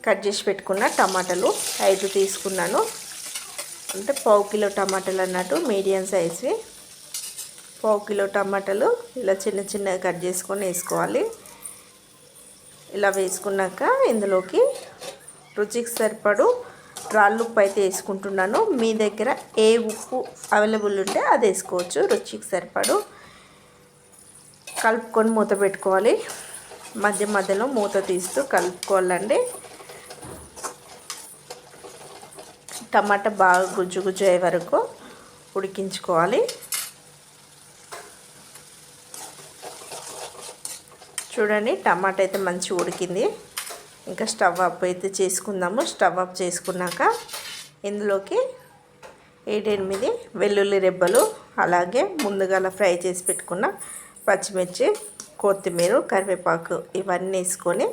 Cut చేసి పెట్టుకున్న టమాటాలు 5 తీసుకున్నాను. అంటే పావు కిలో టమాటాలు అన్నట్టు, మీడియం సైజ్వి. పావు కిలో టమాటాలు ఇలా చిన్న చిన్నగా కట్ చేసుకొని వేసుకోవాలి. ఇలా వేసుకున్నాక ఇందులోకి రుచికి సరిపడు రాళ్ళు ఉప్పు అయితే వేసుకుంటున్నాను. మీ దగ్గర ఏ ఉప్పు అవైలబుల్ ఉంటే అది వేసుకోవచ్చు. రుచికి సరిపడు కలుపుకొని మూత పెట్టుకోవాలి. మధ్య మధ్యలో మూత తీస్తూ కలుపుకోవాలండి. టమాటా బాగా గుజ్జు గుజ్జు అయ్యే వరకు ఉడికించుకోవాలి. చూడండి, టమాటా అయితే మంచిగా ఉడికింది. ఇంకా స్టవ్ ఆఫ్ అయితే చేసుకుందాము. స్టవ్ ఆఫ్ చేసుకున్నాక ఇందులోకి 7-8 వెల్లుల్లి రెబ్బలు, అలాగే ముందుగా ఫ్రై చేసి పెట్టుకున్న పచ్చిమిర్చి, కొత్తిమీర, కరివేపాకు ఇవన్నీ వేసుకొని